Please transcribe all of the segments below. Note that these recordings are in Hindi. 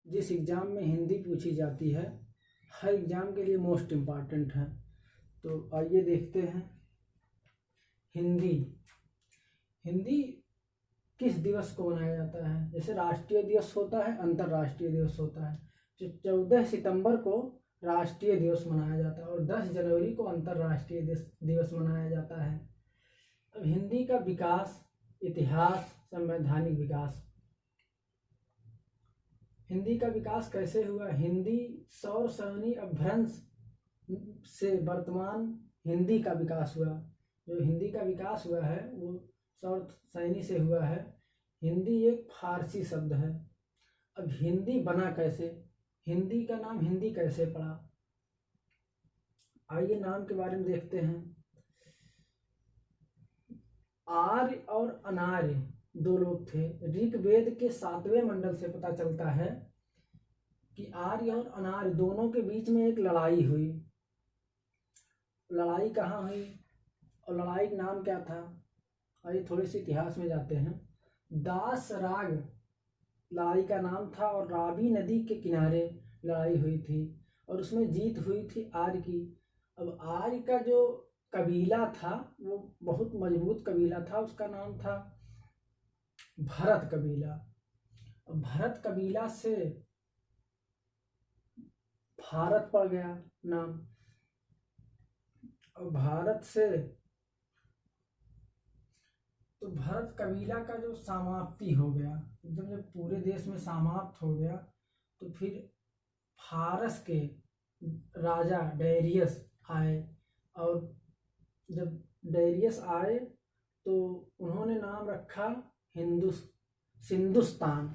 जिस एग्ज़ाम में हिंदी पूछी जाती है, हर एग्ज़ाम के लिए मोस्ट इम्पॉर्टेंट है। तो आइए देखते हैं हिंदी। हिंदी किस दिवस को मनाया जाता है? जैसे राष्ट्रीय दिवस होता है, अंतर्राष्ट्रीय दिवस होता है। जो 14 सितंबर को राष्ट्रीय दिवस मनाया जाता है और 10 जनवरी को अंतर्राष्ट्रीय दिवस मनाया जाता है। अब हिंदी का विकास, इतिहास, संवैधानिक विकास। हिंदी का विकास कैसे हुआ? हिंदी सौर सरणी अपभ्रंश से वर्तमान हिंदी का विकास हुआ। जो हिंदी का विकास हुआ है वो सौर सरणी से हुआ है। हिंदी एक फारसी शब्द है। अब हिंदी बना कैसे? हिंदी का नाम हिंदी कैसे पड़ा? आइए नाम के बारे में देखते हैं। आर्य और अनार्य दो लोग थे। ऋग्वेद के 7वें मंडल से पता चलता है कि आर्य और अनार्य दोनों के बीच में एक लड़ाई हुई। लड़ाई कहाँ हुई और लड़ाई का नाम क्या था? आइए थोड़े से इतिहास में जाते हैं। दास राग लड़ाई का नाम था और रावी नदी के किनारे लड़ाई हुई थी और उसमें जीत हुई थी आर्य की। अब आर्य का जो कबीला था वो बहुत मजबूत कबीला था, उसका नाम था भरत कबीला। भरत कबीला से भारत पड़ गया नाम और भारत से तो भरत कबीला का जो समाप्ति हो गया, एकदम जब पूरे देश में समाप्त हो गया तो फिर फारस के राजा डायरियस आए और जब डायरियस आए तो उन्होंने नाम रखा सिंधुस्तान।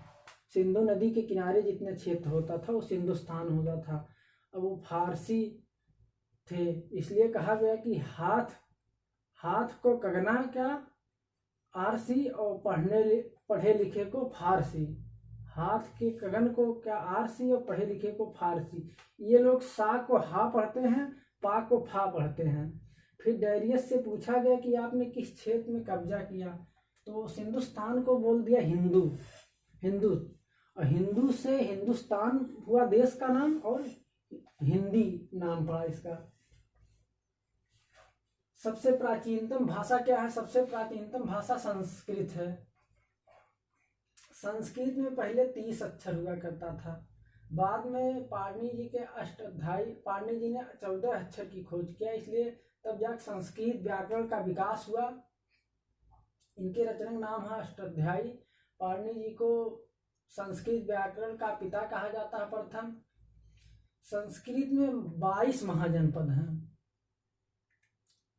सिंधु नदी के किनारे जितने क्षेत्र होता था वो सिंधुस्तान होता था। अब वो फारसी थे, इसलिए कहा गया कि हाथ को कगना क्या आरसी और पढ़े लिखे को फारसी। हाथ के कगन को क्या आरसी और पढ़े लिखे को फारसी। ये लोग सा को हा पढ़ते हैं, पा को फा पढ़ते हैं। फिर डायरियस से पूछा गया कि आपने किस क्षेत्र में कब्जा किया, तो हिंदुस्तान को बोल दिया हिंदू और हिंदू से हिंदुस्तान हुआ देश का नाम और हिंदी नाम पड़ा इसका। सबसे प्राचीनतम भाषा क्या है? सबसे प्राचीनतम भाषा संस्कृत है। संस्कृत में पहले 30 अक्षर हुआ करता था। बाद में पाणिनि जी के अष्टाध्यायी, पाणिनि जी ने 14 अक्षर की खोज किया, इसलिए तब जाकर संस्कृत व्याकरण का विकास हुआ। इनके रचनाक नाम है अष्टाध्यायी। पाणिनि जी को संस्कृत व्याकरण का पिता कहा जाता है प्रथम। संस्कृत में 22 महाजनपद हैं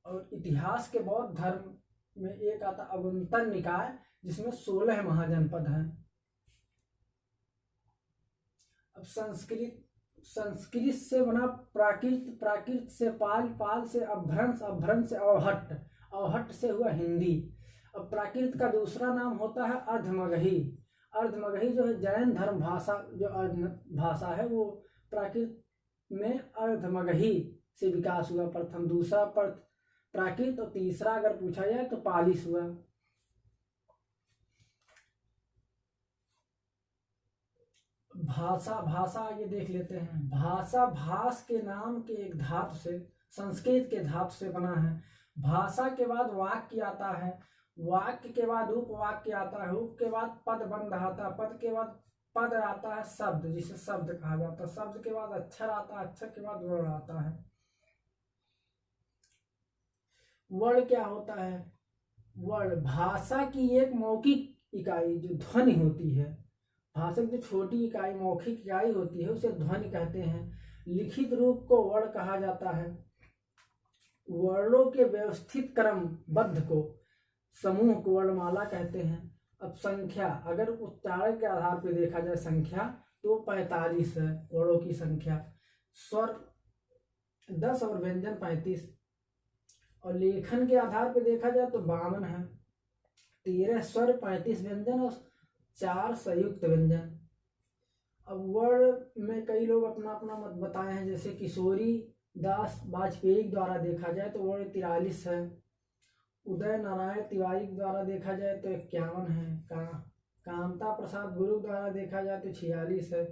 और इतिहास के बौद्ध धर्म में एक आता अवंतर निकाय जिसमें 16 महाजनपद हैं। अब संस्कृत से बना प्राकृत, प्राकृत से पाल, पाल से अपभ्रंश, अपभ्रंश से अवहट्ट, अवहट्ट से हुआ हिंदी। अब प्राकृत का दूसरा नाम होता है अर्धमगही। अर्धमगही जो है जैन धर्म भाषा, जो भाषा है वो प्राकृत में अर्धमगही से विकास हुआ प्रथम। दूसरा प्राकृत और तीसरा अगर पूछा जाए तो पालिश हुआ। भाषा ये देख लेते हैं। भाषा भास के नाम के एक धातु से, संस्कृत के धातु से बना है। भाषा के बाद वाक्य आता है, वाक्य के बाद उपवाक्य आता है, उप के बाद पद बंध आता है, पद के बाद पद आता है शब्द, जिसे शब्द कहा जाता है। शब्द के बाद अक्षर आता है, अक्षर के बाद वर्ण आता है। वर्ण क्या होता है? वर्ण भाषा की एक मौखिक इकाई जो ध्वनि होती है। भाषा की जो छोटी इकाई मौखिक इकाई होती है उसे ध्वनि कहते हैं। लिखित रूप को वर्ण कहा जाता है। वर्णों के व्यवस्थित क्रमबद्ध को समूह को वर्णमाला कहते हैं। अब संख्या, अगर उच्चारण के आधार पर देखा जाए संख्या तो 45 है वर्णों की संख्या। स्वर 10 और व्यंजन 35 और लेखन के आधार पर देखा जाए तो 52 है। 13 स्वर, 35 व्यंजन और 4 संयुक्त व्यंजन। अब वर्ण में कई लोग अपना अपना मत बताए हैं, जैसे किशोरी दास वाजपेयी द्वारा देखा जाए तो वर्ण 43 है। उदय नारायण तिवारी द्वारा देखा जाए तो 51 है। कामता प्रसाद गुरु द्वारा देखा जाए तो 46 है।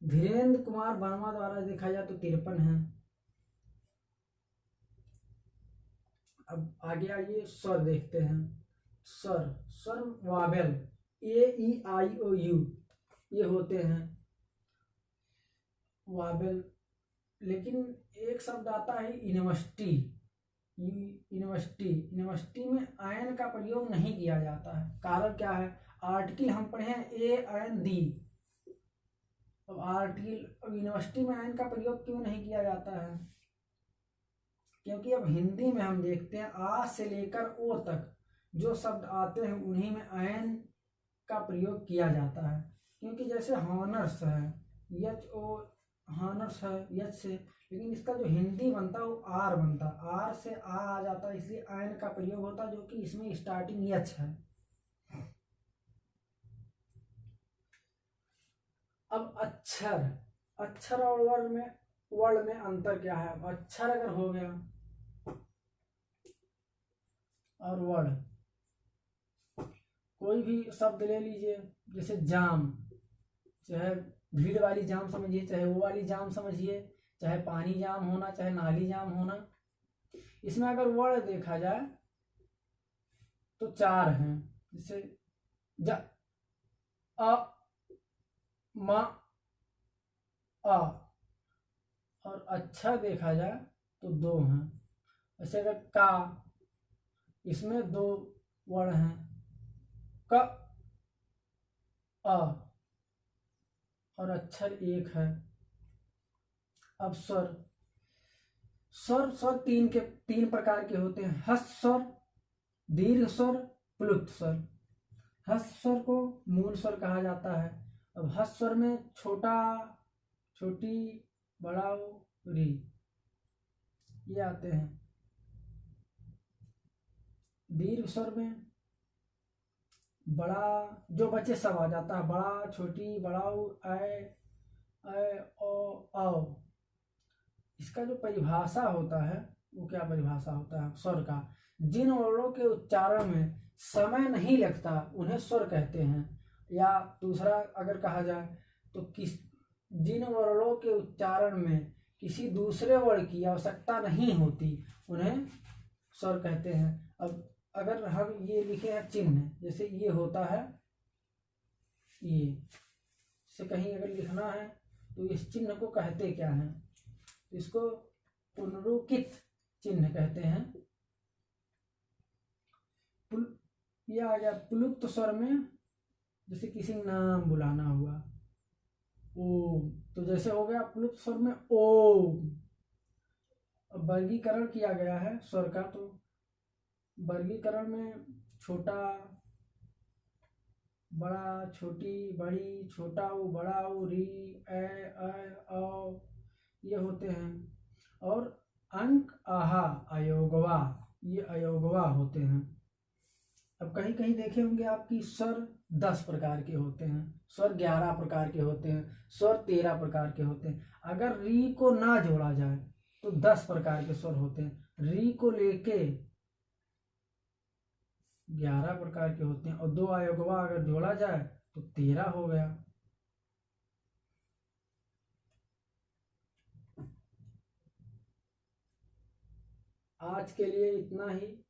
धीरेन्द्र कुमार वर्मा द्वारा देखा जाए तो 53 है। अब आगे आइए स्वर देखते हैं। स्वर, स्वर वावेल AEIOU ये होते हैं वावेल। लेकिन एक शब्द आता है यूनिवर्सिटी। यूनिवर्सिटी में आयन का प्रयोग नहीं किया जाता है। कारण क्या है? आर्टिकल हम पढ़े हैं AND। अब आर्टिकल, यूनिवर्सिटी में आयन का प्रयोग क्यों नहीं किया जाता है? क्योंकि अब हिंदी में हम देखते हैं आ से लेकर ओ तक जो शब्द आते हैं उन्हीं में आयन का प्रयोग किया जाता है। क्योंकि जैसे हॉनर्स है, हॉनर्स है यच से, लेकिन इसका जो हिंदी बनता है वो आर बनता है, आर से आ जाता है, इसलिए आयन का प्रयोग होता है, जो कि इसमें स्टार्टिंग यच है। अब अक्षर, अक्षर और वर्ण में अंतर क्या है? अब अक्षर अगर हो गया और वर्ण, कोई भी शब्द ले लीजिए, जैसे जाम, चाहे भीड़ वाली जाम समझिए, चाहे वो वाली जाम समझिए, चाहे पानी जाम होना, चाहे नाली जाम होना, इसमें अगर वर्ण देखा जाए तो 4 हैं। जैसे ज, अ, म, आ, और अक्षर देखा जाए तो 2 हैं। ऐसे अगर का, इसमें 2 वर्ण हैं, क, अ, और अक्षर 1 है। अब स्वर, स्वर 3 प्रकार के होते हैं। हस्त स्वर, दीर्घ स्वर, प्लुत स्वर। हस्त स्वर को मूल स्वर कहा जाता है। अब हस्त स्वर में छोटा, छोटी, बड़ा, री ये आते हैं। दीर्घ स्वर में बड़ा जो बच्चे सब आ जाता है, बड़ा, छोटी, बड़ाऊ, औ। इसका जो परिभाषा होता है वो क्या परिभाषा होता है स्वर का? जिन वर्णों के उच्चारण में समय नहीं लगता उन्हें स्वर कहते हैं। या दूसरा अगर कहा जाए तो जिन वर्णों के उच्चारण में किसी दूसरे वर्ण की आवश्यकता नहीं होती उन्हें स्वर कहते हैं। अब अगर हम ये लिखे हैं चिन्ह, जैसे ये होता है, ये से कहीं अगर लिखना है तो इस चिन्ह को कहते क्या है? इसको पुनरुक्ति चिन्ह कहते हैं। ये आ गया प्लुत स्वर में, जैसे किसी नाम बुलाना हुआ, ओम, तो जैसे हो गया प्लुत स्वर में ओम। अब वर्गीकरण किया गया है स्वर का, तो वर्गीकरण में छोटा, बड़ा, छोटी, बड़ी, छोटा ऊ, बड़ा ऊ, री, औ ये होते हैं। और अंक, आहा, अयोगवा, ये अयोगवा होते हैं। अब कहीं कहीं देखे होंगे आपकी स्वर 10 प्रकार के होते हैं, स्वर 11 प्रकार के होते हैं, स्वर 13 प्रकार के होते हैं। अगर री को ना जोड़ा जाए तो 10 प्रकार के स्वर होते हैं। री को लेके 11 प्रकार के होते हैं, और 2 अयोगवा अगर जोड़ा जाए तो 13 हो गया। आज के लिए इतना ही।